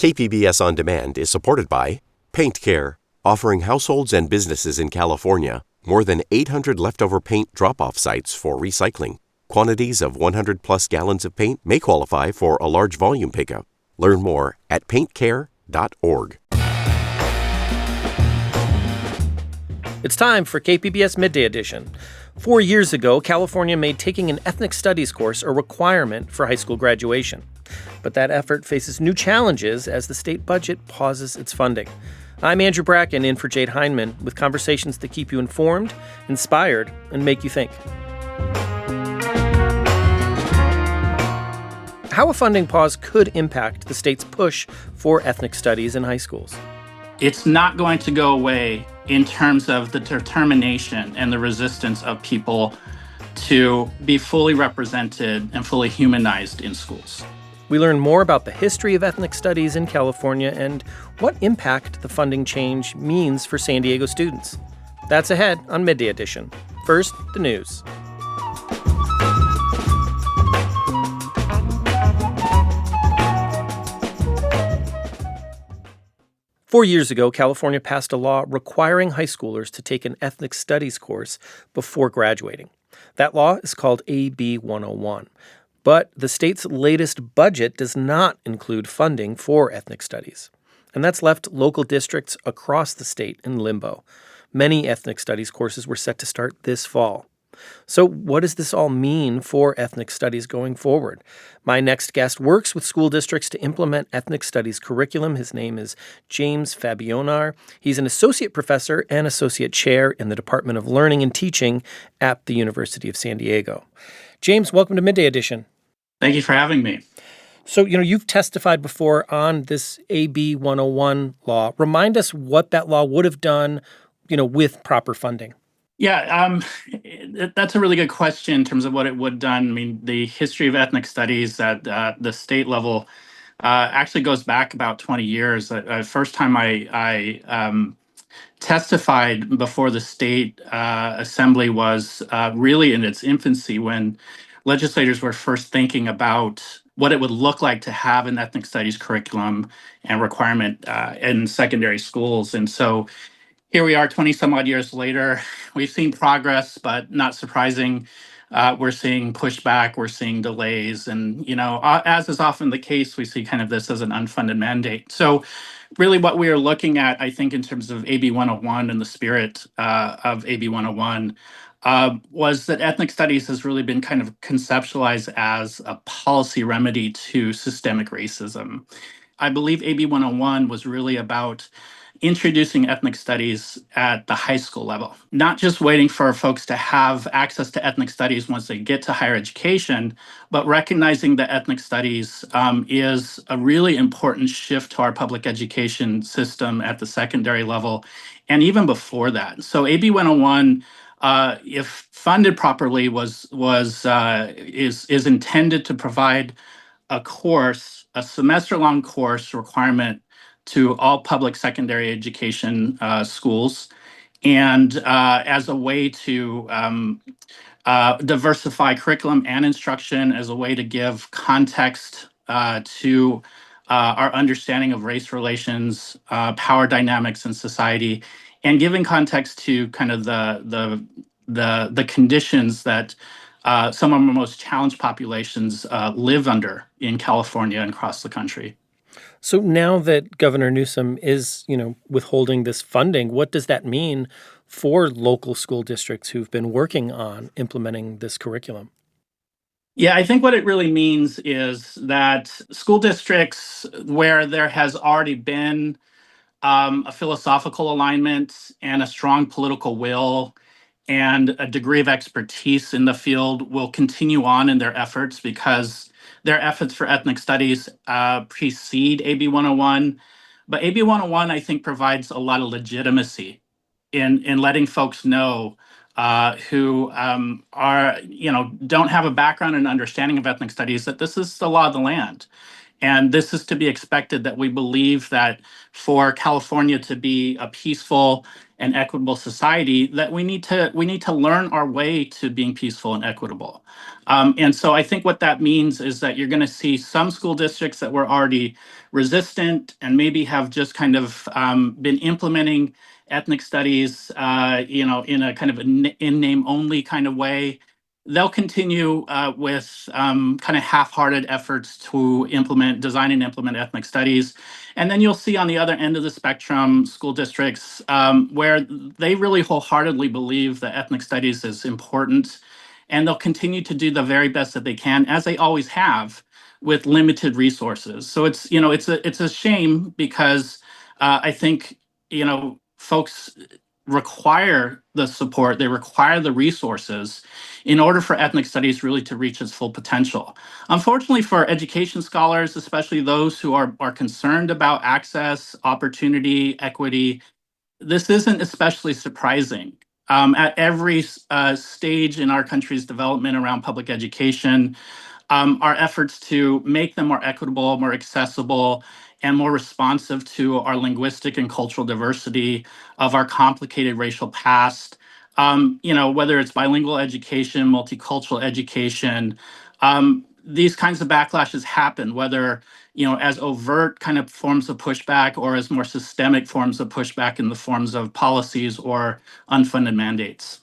KPBS On Demand is supported by Paint Care, offering households and businesses in California more than 800 leftover paint drop-off sites for recycling. Quantities of 100-plus gallons of paint may qualify for a large volume pickup. Learn more at paintcare.org. It's time for KPBS Midday Edition. 4 years ago, California made taking an ethnic studies course a requirement for high school graduation. But that effort faces new challenges as the state budget pauses its funding. I'm Andrew Bracken, in for Jade Heinman, with conversations that keep you informed, inspired, and make you think. How a funding pause could impact the state's push for ethnic studies in high schools. It's not going to go away in terms of the determination and the resistance of people to be fully represented and fully humanized in schools. We learn more about the history of ethnic studies in California and what impact the funding change means for San Diego students. That's ahead on Midday Edition. First, the news. Four years ago, California passed a law requiring high schoolers to take an ethnic studies course before graduating. That law is called AB 101. But the state's latest budget does not include funding for ethnic studies. And that's left local districts across the state in limbo. Many ethnic studies courses were set to start this fall. So what does this all mean for ethnic studies going forward? My next guest works with school districts to implement ethnic studies curriculum. His name is James Fabionar. He's an associate professor and associate chair in the Department of Learning and Teaching at the University of San Diego. James, welcome to Midday Edition. Thank you for having me. So, you've testified before on this AB 101 law. Remind us what that law would have done, with proper funding. Yeah, that's a really good question in terms of what it would have done. I mean, the history of ethnic studies at the state level actually goes back about 20 years. First time I testified before the state assembly was really in its infancy, when legislators were first thinking about what it would look like to have an ethnic studies curriculum and requirement in secondary schools. And so here we are 20 some odd years later. We've seen progress, but not surprising. We're seeing pushback, we're seeing delays. And, as is often the case, we see kind of this as an unfunded mandate. So really what we are looking at, I think, in terms of AB 101 and the spirit of AB 101, was that ethnic studies has really been kind of conceptualized as a policy remedy to systemic racism. I believe AB 101 was really about introducing ethnic studies at the high school level, not just waiting for folks to have access to ethnic studies once they get to higher education, but recognizing that ethnic studies is a really important shift to our public education system at the secondary level, and even before that. So AB 101, if funded properly, is intended to provide a course, a semester-long course requirement to all public secondary education schools, and as a way to diversify curriculum and instruction, as a way to give context to our understanding of race relations, power dynamics in society, and giving context to kind of the conditions that some of our most challenged populations live under in California and across the country. So now that Governor Newsom is, withholding this funding, what does that mean for local school districts who've been working on implementing this curriculum? Yeah, I think what it really means is that school districts where there has already been a philosophical alignment and a strong political will and a degree of expertise in the field will continue on in their efforts, because their efforts for ethnic studies precede AB 101. But AB 101, I think, provides a lot of legitimacy in letting folks know who don't have a background and understanding of ethnic studies, that this is the law of the land. And this is to be expected, that we believe that for California to be a peaceful and equitable society, that we need to learn our way to being peaceful and equitable. And so I think what that means is that you're going to see some school districts that were already resistant and maybe have just kind of been implementing ethnic studies, in a kind of in name only kind of way. They'll continue with kind of half-hearted efforts to design and implement ethnic studies. And then you'll see on the other end of the spectrum, school districts where they really wholeheartedly believe that ethnic studies is important, and they'll continue to do the very best that they can, as they always have, with limited resources. So it's a shame, because I think folks require the support, they require the resources in order for ethnic studies really to reach its full potential. Unfortunately, for education scholars, especially those who are concerned about access, opportunity, equity, this isn't especially surprising. At every stage in our country's development around public education, our efforts to make them more equitable, more accessible, and more responsive to our linguistic and cultural diversity of our complicated racial past. Whether it's bilingual education, multicultural education, these kinds of backlashes happen, whether as overt kind of forms of pushback or as more systemic forms of pushback in the forms of policies or unfunded mandates.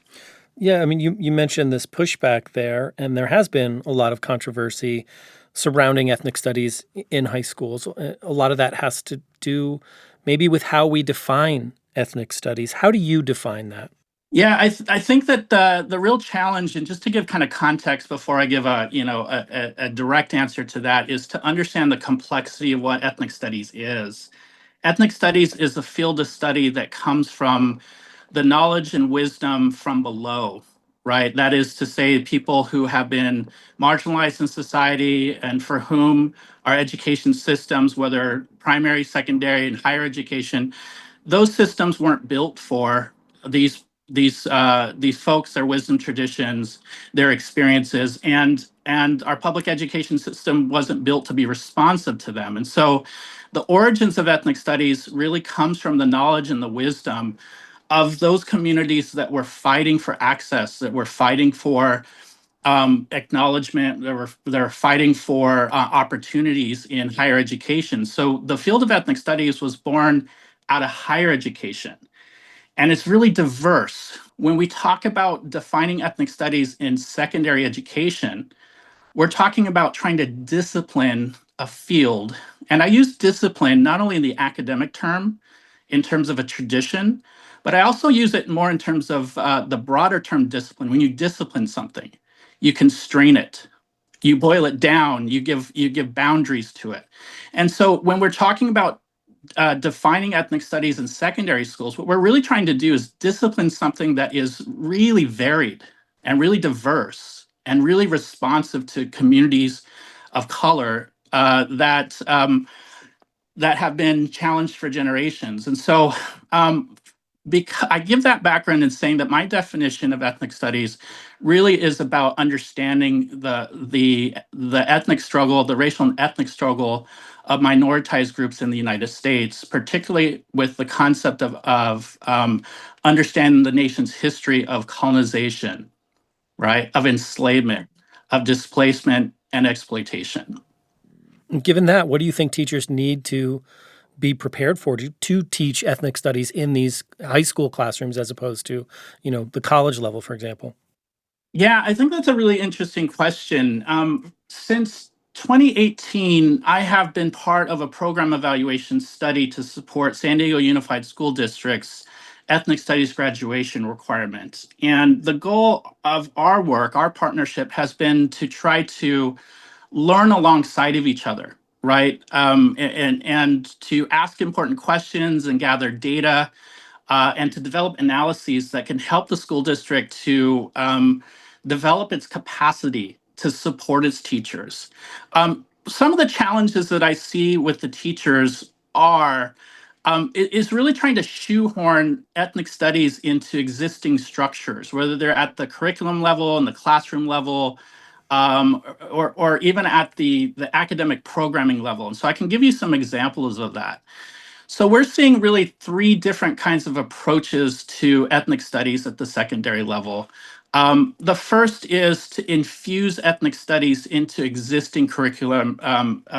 Yeah, I mean, you mentioned this pushback there, and there has been a lot of controversy surrounding ethnic studies in high schools. A lot of that has to do maybe with how we define ethnic studies. How do you define that? Yeah, I think that the real challenge, and just to give kind of context before I give a direct answer to that, is to understand the complexity of what ethnic studies is. Ethnic studies is a field of study that comes from the knowledge and wisdom from below, right? That is to say, people who have been marginalized in society and for whom our education systems, whether primary, secondary, and higher education, those systems weren't built for these folks, their wisdom traditions, their experiences, and our public education system wasn't built to be responsive to them. And so the origins of ethnic studies really comes from the knowledge and the wisdom of those communities that were fighting for access, that were fighting for acknowledgement, that were fighting for opportunities in higher education. So the field of ethnic studies was born out of higher education, and it's really diverse. When we talk about defining ethnic studies in secondary education, we're talking about trying to discipline a field. And I use discipline not only in the academic term, in terms of a tradition, but I also use it more in terms of the broader term discipline. When you discipline something, you constrain it, you boil it down, you give boundaries to it. And so when we're talking about defining ethnic studies in secondary schools, what we're really trying to do is discipline something that is really varied and really diverse and really responsive to communities of color that have been challenged for generations. And so because I give that background in saying that my definition of ethnic studies really is about understanding the ethnic struggle, the racial and ethnic struggle of minoritized groups in the United States, particularly with the concept of understanding the nation's history of colonization, right, of enslavement, of displacement and exploitation. Given that, what do you think teachers need to be prepared for to teach ethnic studies in these high school classrooms as opposed to, the college level, for example? Yeah, I think that's a really interesting question. Since 2018, I have been part of a program evaluation study to support San Diego Unified School District's ethnic studies graduation requirements. And the goal of our work, our partnership, has been to try to learn alongside of each other, right? And to ask important questions and gather data, and to develop analyses that can help the school district to develop its capacity to support its teachers. Some of the challenges that I see with the teachers are is really trying to shoehorn ethnic studies into existing structures, whether they're at the curriculum level and the classroom level, or even at the academic programming level. And so I can give you some examples of that. So we're seeing really three different kinds of approaches to ethnic studies at the secondary level. The first is to infuse ethnic studies into existing curriculum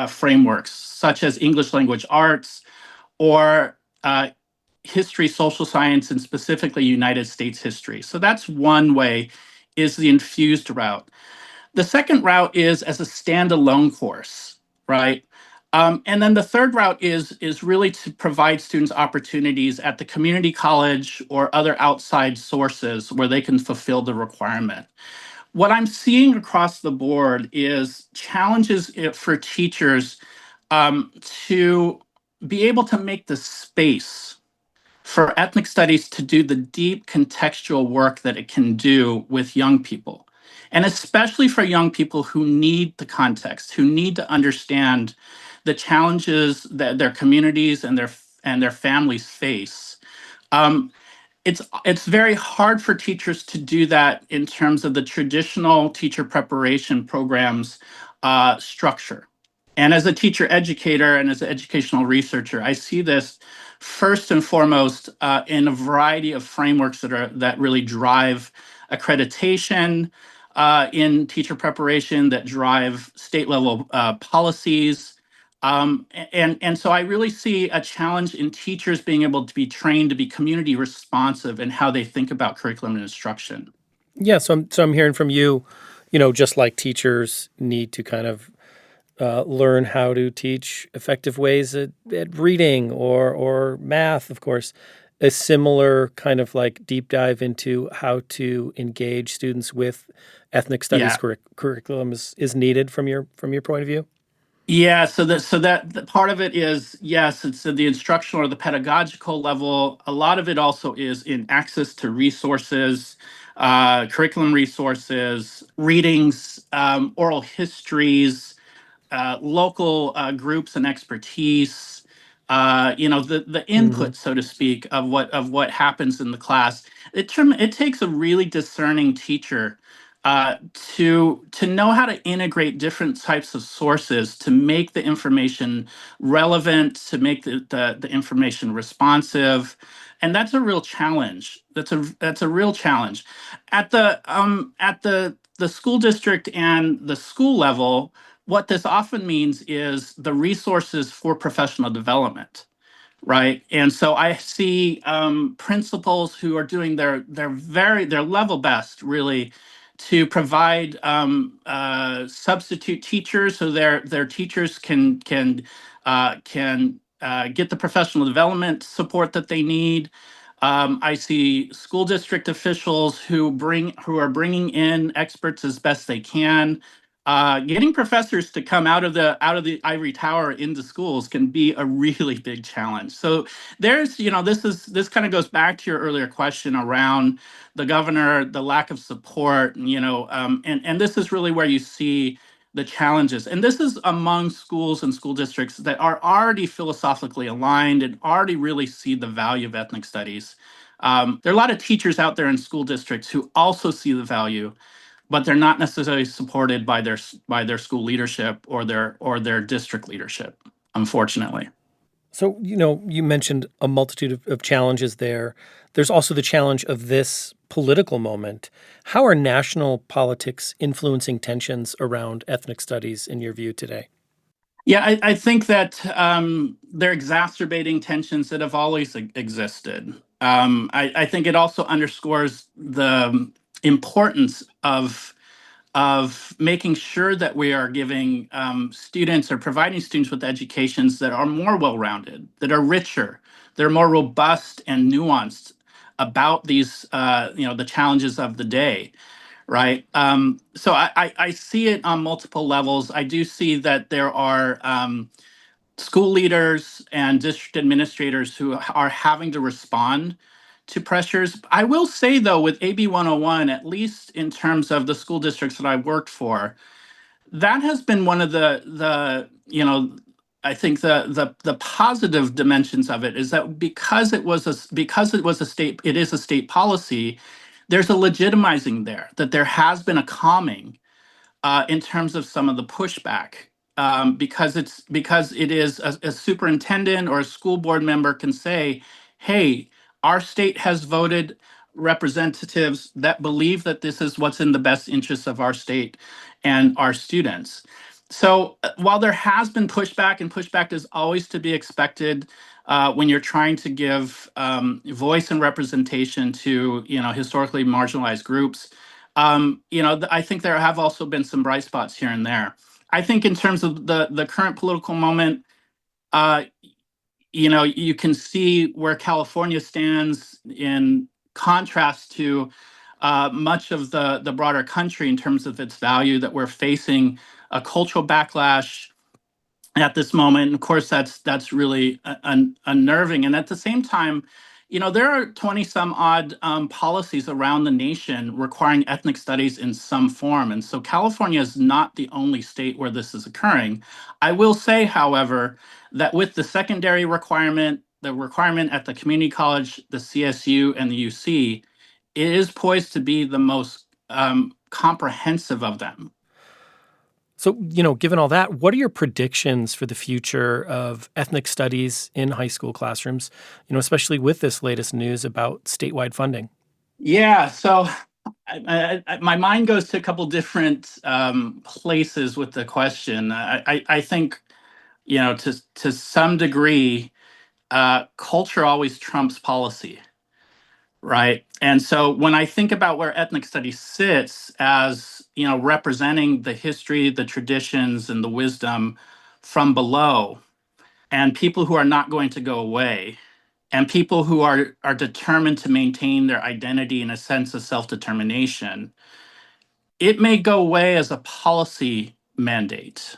frameworks, such as English language arts or history, social science, and specifically United States history. So that's one way, is the infused route. The second route is as a standalone course, right? And then the third route is really to provide students opportunities at the community college or other outside sources where they can fulfill the requirement. What I'm seeing across the board is challenges for teachers to be able to make the space for ethnic studies to do the deep contextual work that it can do with young people. And especially for young people who need the context, who need to understand the challenges that their communities and their families face. Um, it's very hard for teachers to do that in terms of the traditional teacher preparation programs structure. And as a teacher educator and as an educational researcher, I see this first and foremost in a variety of frameworks that really drive accreditation in teacher preparation, that drive state level policies. And so I really see a challenge in teachers being able to be trained to be community responsive in how they think about curriculum and instruction. Yeah, so I'm hearing from you, just like teachers need to kind of learn how to teach effective ways at reading or math, of course. A similar kind of like deep dive into how to engage students with ethnic studies Yeah. curriculum is needed from your point of view. Yeah, so that the part of it is, yes, it's at the instructional or the pedagogical level. A lot of it also is in access to resources, curriculum resources, readings, oral histories, local groups and expertise, the Hmm. input, so to speak, of what happens in the class. It takes a really discerning teacher to know how to integrate different types of sources to make the information relevant, to make the information responsive. And that's a real challenge. That's a real challenge. At the school district and the school level, what this often means is the resources for professional development, right? And so I see principals who are doing their level best, really, to provide substitute teachers so their teachers can get the professional development support that they need. I see school district officials who are bringing in experts as best they can. Getting professors to come out of the ivory tower into schools can be a really big challenge. So this kind of goes back to your earlier question around the governor, the lack of support, and this is really where you see the challenges. And this is among schools and school districts that are already philosophically aligned and already really see the value of ethnic studies. There are a lot of teachers out there in school districts who also see the value, but they're not necessarily supported by their school leadership or their district leadership, unfortunately. So, you mentioned a multitude of challenges there. There's also the challenge of this political moment. How are national politics influencing tensions around ethnic studies in your view today? Yeah, I think that they're exacerbating tensions that have always existed. I think it also underscores the importance of making sure that we are giving students or providing students with educations that are more well-rounded, that are richer, that are more robust and nuanced about the challenges of the day, right? So I see it on multiple levels. I do see that there are school leaders and district administrators who are having to respond to pressures. I will say, though, with AB 101, at least in terms of the school districts that I've worked for, that has been one of I think the positive dimensions of it is that it is a state policy. There's a legitimizing there, that there has been a calming in terms of some of the pushback, because it is a superintendent or a school board member can say, "Hey, our state has voted representatives that believe that this is what's in the best interest of our state and our students." So while there has been pushback, and pushback is always to be expected when you're trying to give voice and representation to historically marginalized groups, I think there have also been some bright spots here and there. I think in terms of the current political moment, uh, you can see where California stands in contrast to much of the broader country in terms of its value, that we're facing a cultural backlash at this moment. And of course, that's really unnerving. And at the same time, there are 20 some odd policies around the nation requiring ethnic studies in some form. And so California is not the only state where this is occurring. I will say, however, that with the secondary requirement, the requirement at the community college, the CSU, and the UC, it is poised to be the most comprehensive of them. So, given all that, what are your predictions for the future of ethnic studies in high school classrooms, especially with this latest news about statewide funding? Yeah, so my mind goes to a couple different places with the question. I think, to some degree, culture always trumps policy, right? And so when I think about where ethnic studies sits as, representing the history, the traditions, and the wisdom from below, and people who are not going to go away, and people who are determined to maintain their identity and a sense of self-determination, it may go away as a policy mandate.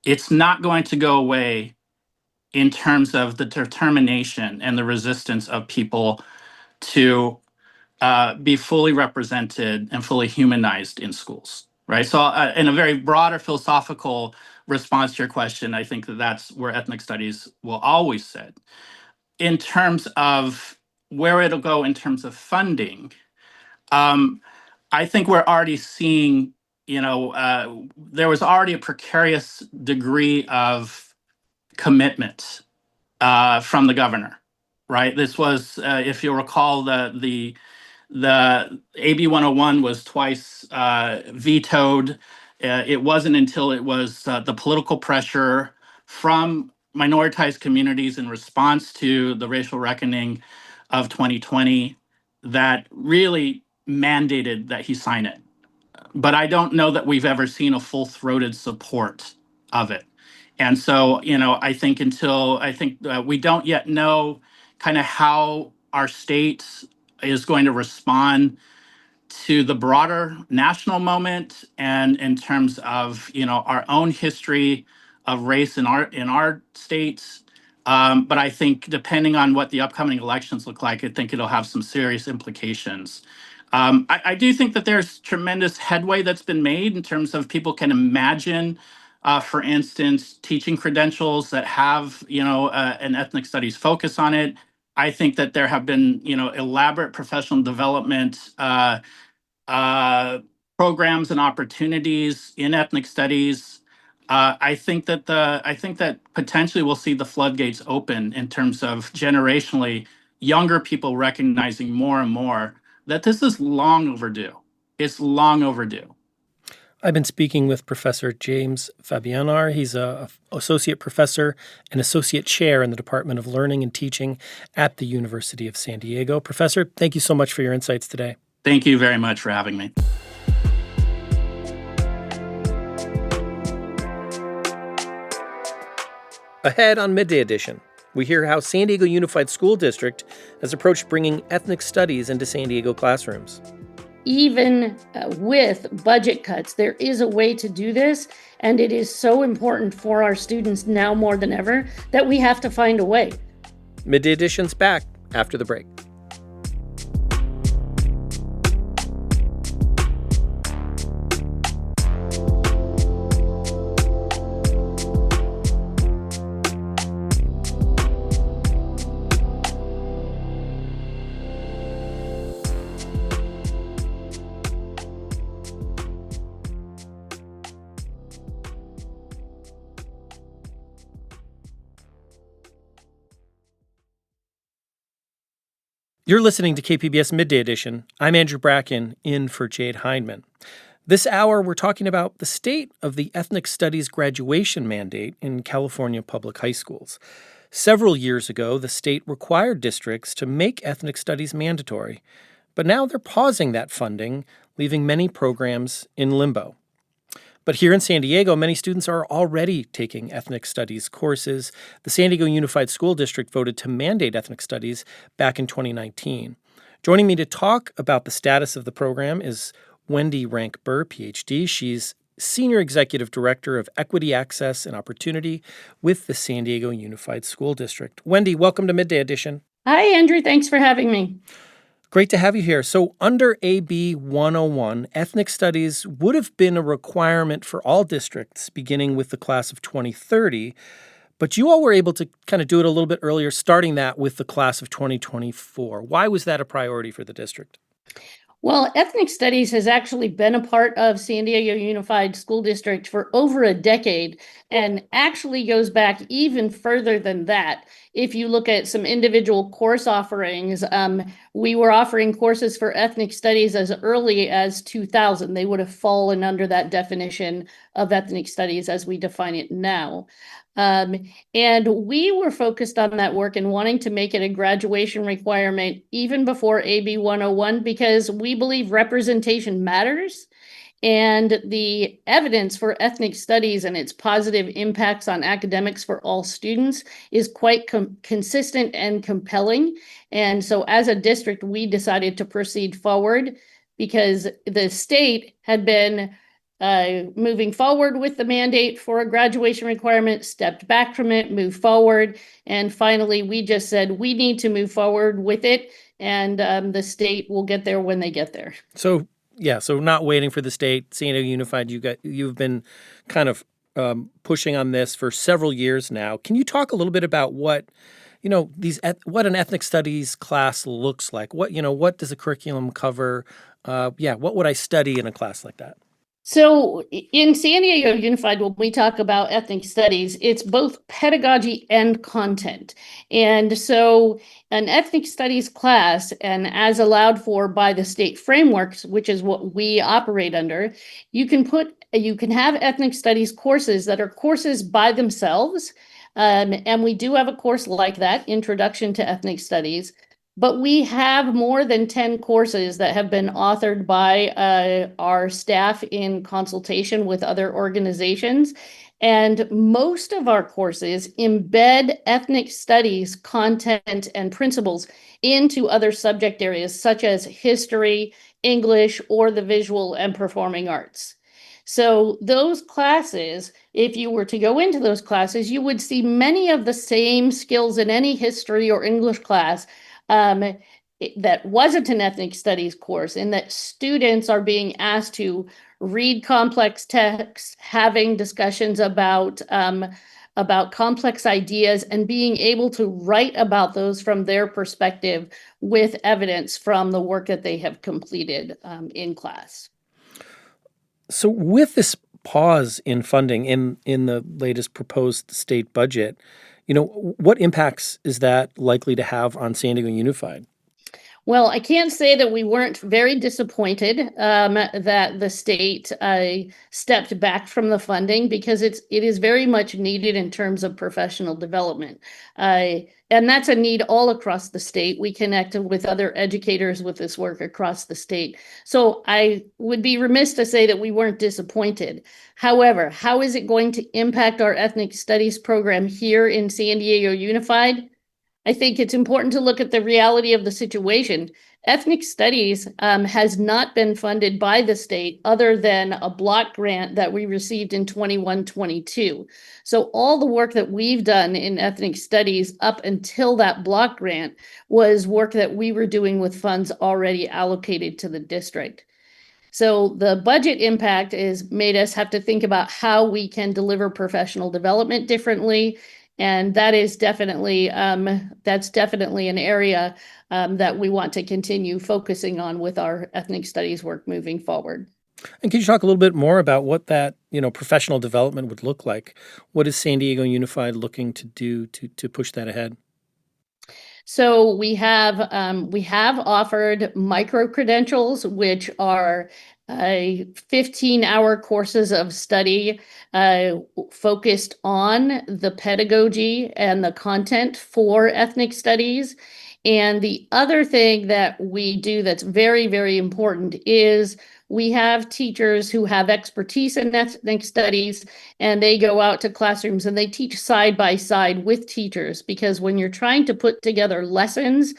It's not going to go away in terms of the determination and the resistance of people to be fully represented and fully humanized in schools, right? So, in a very broader philosophical response to your question, I think that's where ethnic studies will always sit. In terms of where it'll go in terms of funding, I think we're already seeing, there was already a precarious degree of commitment from the governor, right? This was, if you'll recall, the AB 101 was twice vetoed. It wasn't until it was the political pressure from minoritized communities in response to the racial reckoning of 2020 that really mandated that he sign it. But I don't know that we've ever seen a full-throated support of it. And so, I think we don't yet know kind of how our state is going to respond to the broader national moment, and in terms of our own history of race in our states. But I think depending on what the upcoming elections look like, I think it'll have some serious implications. I do think that there's tremendous headway that's been made in terms of people can imagine, for instance, teaching credentials that have an ethnic studies focus on it. I think that there have been elaborate professional development uh, programs and opportunities in ethnic studies. I think that potentially we'll see the floodgates open in terms of generationally younger people recognizing more and more that this is long overdue. It's long overdue. I've been speaking with Professor James Fabianar. He's a associate professor and associate chair in the Department of Learning and Teaching at the University of San Diego. Professor, thank you so much for your insights today. Thank you very much for having me. Ahead on Midday Edition, we hear how San Diego Unified School District has approached bringing ethnic studies into San Diego classrooms. Even with budget cuts, there is a way to do this, and it is so important for our students now more than ever that we have to find a way. Midday Edition's back after the break. You're listening to KPBS Midday Edition. I'm Andrew Bracken, in for Jade Hindman. This hour, we're talking about the state of the ethnic studies graduation mandate in California public high schools. Several years ago, the state required districts to make ethnic studies mandatory, but now they're pausing that funding, leaving many programs in limbo. But here in San Diego, many students are already taking ethnic studies courses. The San Diego Unified School District voted to mandate ethnic studies back in 2019. Joining me to talk about the status of the program is Wendy Rank-Burr, PhD. She's Senior Executive Director of Equity, Access, and Opportunity with the San Diego Unified School District. Wendy, welcome to Midday Edition. Hi, Andrew. Thanks for having me. Great to have you here. So under AB 101, ethnic studies would have been a requirement for all districts beginning with the class of 2030, but you all were able to kind of do it a little bit earlier, starting that with the class of 2024. Why was that a priority for the district? Well, ethnic studies has actually been a part of San Diego Unified School District for over a decade and actually goes back even further than that. If you look at some individual course offerings, we were offering courses for ethnic studies as early as 2000. They would have fallen under that definition of ethnic studies as we define it now. And we were focused on that work and wanting to make it a graduation requirement even before AB 101 because we believe representation matters. And the evidence for ethnic studies and its positive impacts on academics for all students is quite consistent and compelling. And so as a district, we decided to proceed forward because the state had been moving forward with the mandate for a graduation requirement, stepped back from it, moved forward. And finally, we just said we need to move forward with it. And the state will get there when they get there. So not waiting for the state. San Diego Unified, you've been kind of pushing on this for several years now. Can you talk a little bit about what an ethnic studies class looks like? What does a curriculum cover? What would I study in a class like that? So in San Diego Unified, when we talk about ethnic studies, it's both pedagogy and content. And so an ethnic studies class, and as allowed for by the state frameworks, which is what we operate under, you can have ethnic studies courses that are courses by themselves. And we do have a course like that, Introduction to Ethnic Studies. But we have more than 10 courses that have been authored by our staff in consultation with other organizations. And most of our courses embed ethnic studies, content, and principles into other subject areas such as history, English, or the visual and performing arts. So those classes, if you were to go into those classes, you would see many of the same skills in any history or English class that wasn't an ethnic studies course, and that students are being asked to read complex texts, having discussions about complex ideas, and being able to write about those from their perspective with evidence from the work that they have completed in class. So with this pause in funding in the latest proposed state budget, what impacts is that likely to have on San Diego Unified? Well, I can't say that we weren't very disappointed that the state stepped back from the funding because it is very much needed in terms of professional development. And that's a need all across the state. We connect with other educators with this work across the state. So I would be remiss to say that we weren't disappointed. However, how is it going to impact our ethnic studies program here in San Diego Unified? I think it's important to look at the reality of the situation. Ethnic studies has not been funded by the state other than a block grant that we received in 21-22. So all the work that we've done in ethnic studies up until that block grant was work that we were doing with funds already allocated to the district. So the budget impact is made us have to think about how we can deliver professional development differently. And that is definitely an area that we want to continue focusing on with our ethnic studies work moving forward. And can you talk a little bit more about what that, professional development would look like? What is San Diego Unified looking to do to push that ahead? So we have offered micro credentials, which are 15-hour courses of study focused on the pedagogy and the content for ethnic studies. And the other thing that we do that's very, very important is we have teachers who have expertise in ethnic studies, and they go out to classrooms and they teach side by side with teachers, because when you're trying to put together lessons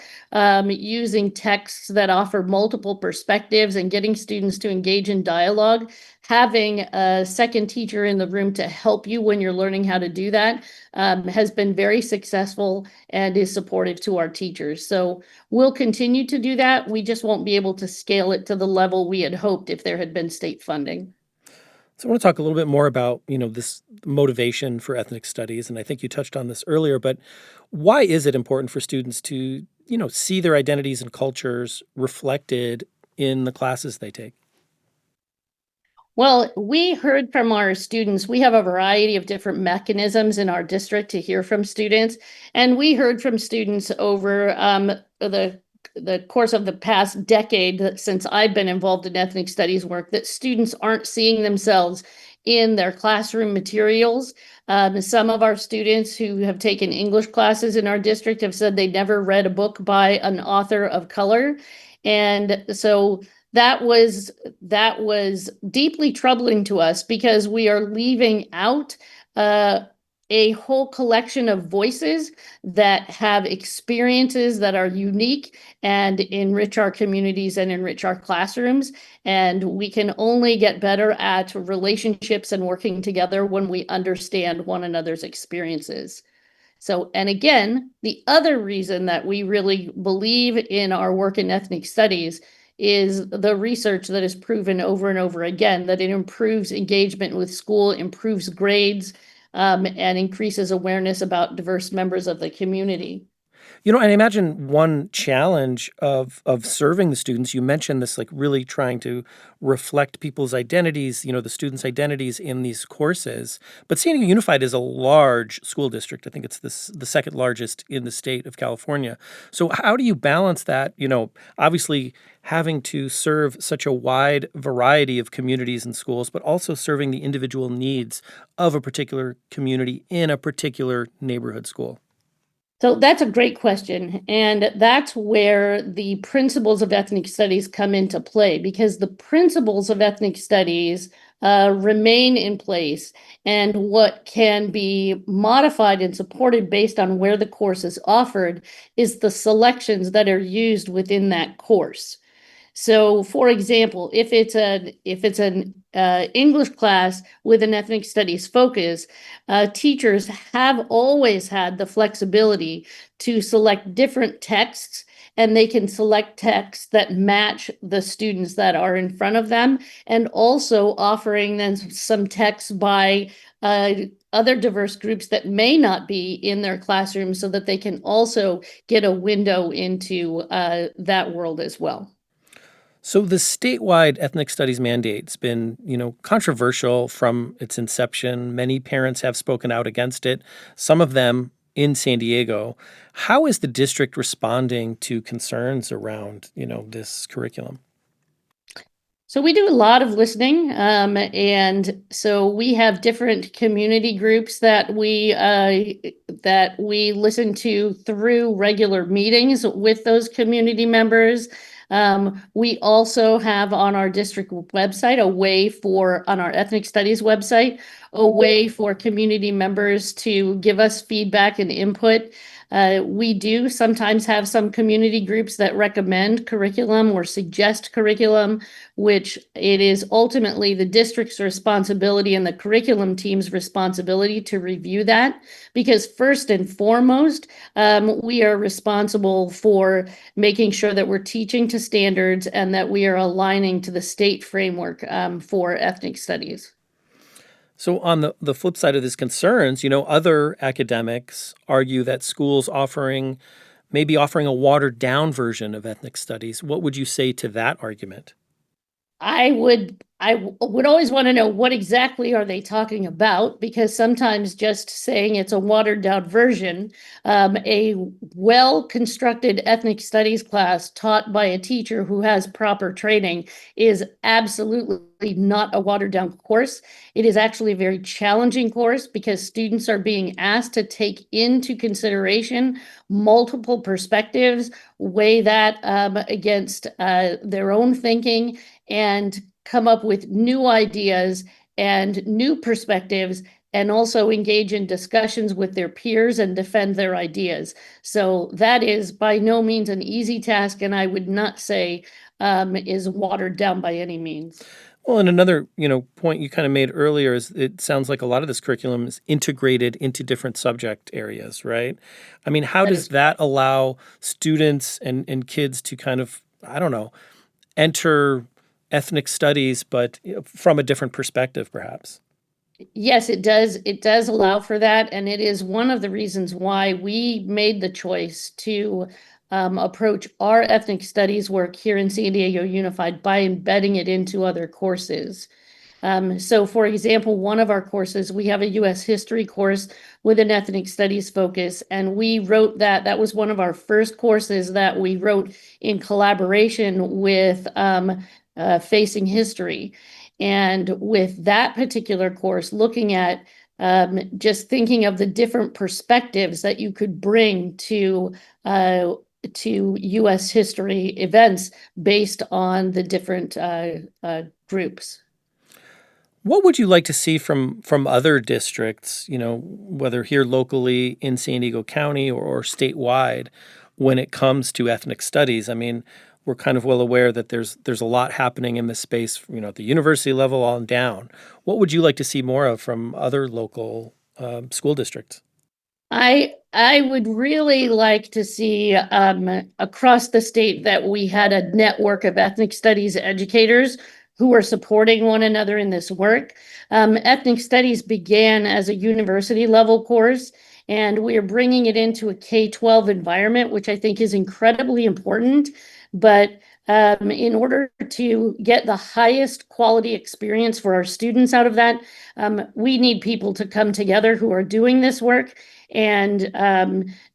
using texts that offer multiple perspectives and getting students to engage in dialogue, having a second teacher in the room to help you when you're learning how to do that has been very successful and is supportive to our teachers. So we'll continue to do that. We just won't be able to scale it to the level we had hoped if there had been state funding. So I want to talk a little bit more about, this motivation for ethnic studies. And I think you touched on this earlier, but why is it important for students to, see their identities and cultures reflected in the classes they take? Well, we heard from our students. We have a variety of different mechanisms in our district to hear from students. And we heard from students over the course of the past decade since I've been involved in ethnic studies work that students aren't seeing themselves in their classroom materials. Some of our students who have taken English classes in our district have said they never read a book by an author of color. And so that was deeply troubling to us, because we are leaving out a whole collection of voices that have experiences that are unique and enrich our communities and enrich our classrooms. And we can only get better at relationships and working together when we understand one another's experiences. So, and again, the other reason that we really believe in our work in ethnic studies is the research that has proven over and over again that it improves engagement with school, improves grades, and increases awareness about diverse members of the community. And I imagine one challenge of serving the students, you mentioned this, like really trying to reflect people's identities, the students' identities in these courses. But San Diego Unified is a large school district. I think it's the second largest in the state of California. So how do you balance that, obviously having to serve such a wide variety of communities and schools, but also serving the individual needs of a particular community in a particular neighborhood school? So that's a great question. And that's where the principles of ethnic studies come into play, because the principles of ethnic studies remain in place. And what can be modified and supported based on where the course is offered is the selections that are used within that course. So, for example, if it's an English class with an ethnic studies focus, teachers have always had the flexibility to select different texts, and they can select texts that match the students that are in front of them, and also offering them some texts by other diverse groups that may not be in their classroom, so that they can also get a window into that world as well. So the statewide ethnic studies mandate's been, controversial from its inception. Many parents have spoken out against it, some of them in San Diego. How is the district responding to concerns around, this curriculum? So we do a lot of listening, and so we have different community groups that we listen to through regular meetings with those community members. We also have on our district website on our ethnic studies website, a way for community members to give us feedback and input. We do sometimes have some community groups that recommend curriculum or suggest curriculum, which it is ultimately the district's responsibility and the curriculum team's responsibility to review that. Because first and foremost, we are responsible for making sure that we're teaching to standards and that we are aligning to the state framework for ethnic studies. So on the flip side of these concerns, other academics argue that schools maybe offering a watered down version of ethnic studies. What would you say to that argument? I would would always want to know what exactly are they talking about, because sometimes just saying it's a watered down version, a well-constructed ethnic studies class taught by a teacher who has proper training is absolutely not a watered down course. It is actually a very challenging course because students are being asked to take into consideration multiple perspectives, weigh that against their own thinking, and come up with new ideas and new perspectives, and also engage in discussions with their peers and defend their ideas. So that is by no means an easy task, and I would not say is watered down by any means. Well, and another, point you kind of made earlier is it sounds like a lot of this curriculum is integrated into different subject areas, right? I mean, how does that allow students and kids to kind of, I don't know, enter ethnic studies, but from a different perspective, perhaps? Yes, it does. It does allow for that. And it is one of the reasons why we made the choice to approach our ethnic studies work here in San Diego Unified by embedding it into other courses. So, for example, one of our courses, we have a U.S. history course with an ethnic studies focus, and we wrote that. That was one of our first courses that we wrote in collaboration with Facing History. And with that particular course, looking at just thinking of the different perspectives that you could bring to U.S. history events based on the different groups. What would you like to see from other districts, whether here locally in San Diego County or statewide, when it comes to ethnic studies? I mean, we're kind of well aware that there's a lot happening in this space, at the university level on down. What would you like to see more of from other local school districts? I would really like to see across the state that we had a network of ethnic studies educators who are supporting one another in this work. Ethnic studies began as a university level course, and we are bringing it into a K-12 environment, which I think is incredibly important. But in order to get the highest quality experience for our students out of that, we need people to come together who are doing this work and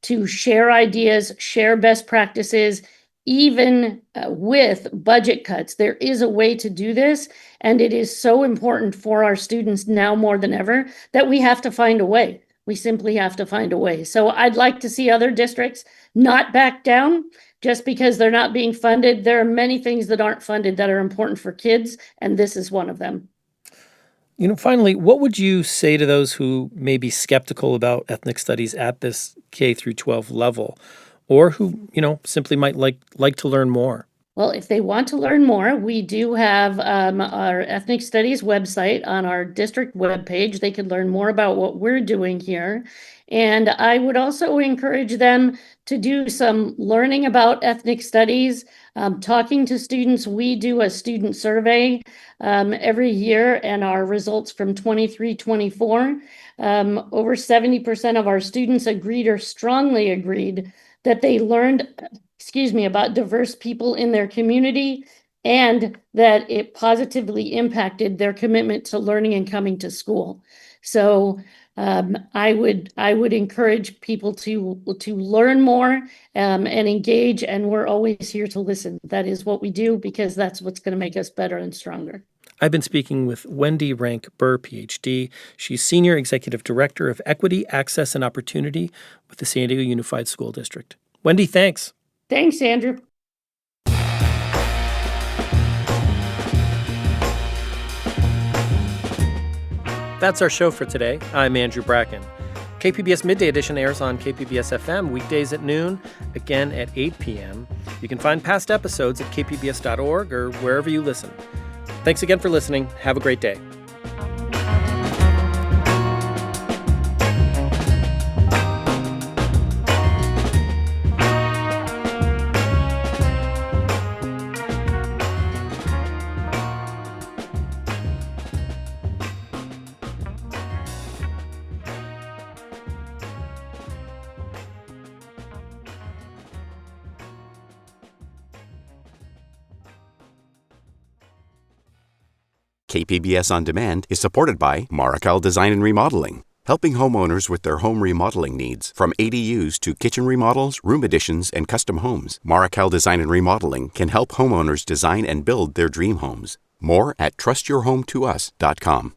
to share ideas, share best practices, even with budget cuts. There is a way to do this, and it is so important for our students now more than ever that we have to find a way. We simply have to find a way. So I'd like to see other districts not back down just because they're not being funded. There are many things that aren't funded that are important for kids, and this is one of them. Finally, what would you say to those who may be skeptical about ethnic studies at this K through 12 level, or who, simply might like to learn more? Well, if they want to learn more, we do have our ethnic studies website on our district webpage. They can learn more about what we're doing here. And I would also encourage them to do some learning about ethnic studies, talking to students. We do a student survey every year, and our results from 23-24, over 70% of our students agreed or strongly agreed that they learned about diverse people in their community, and that it positively impacted their commitment to learning and coming to school. So I would encourage people to learn more and engage, and we're always here to listen. That is what we do, because that's what's going to make us better and stronger. I've been speaking with Wendy Rank Burr, PhD. She's Senior Executive Director of Equity, Access, and Opportunity with the San Diego Unified School District. Wendy, thanks. Thanks, Andrew. That's our show for today. I'm Andrew Bracken. KPBS Midday Edition airs on KPBS FM weekdays at noon, again at 8 p.m. You can find past episodes at kpbs.org or wherever you listen. Thanks again for listening. Have a great day. KPBS On Demand is supported by Marrokal Design and Remodeling, helping homeowners with their home remodeling needs. From ADUs to kitchen remodels, room additions, and custom homes, Marrokal Design and Remodeling can help homeowners design and build their dream homes. More at trustyourhometous.com.